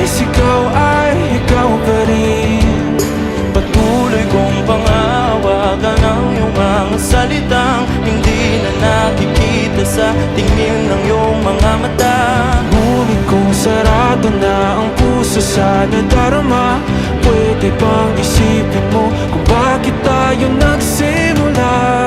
ikaw ay ikaw pa rin. Patuloy kong pangawagan ang iyong mga salitang hindi na nakikita sa tingin ng iyong mga mata. Ngunit kung sarado na ang puso sa nadarama, pwede bang isipin mo kung bakit tayo nagsimula?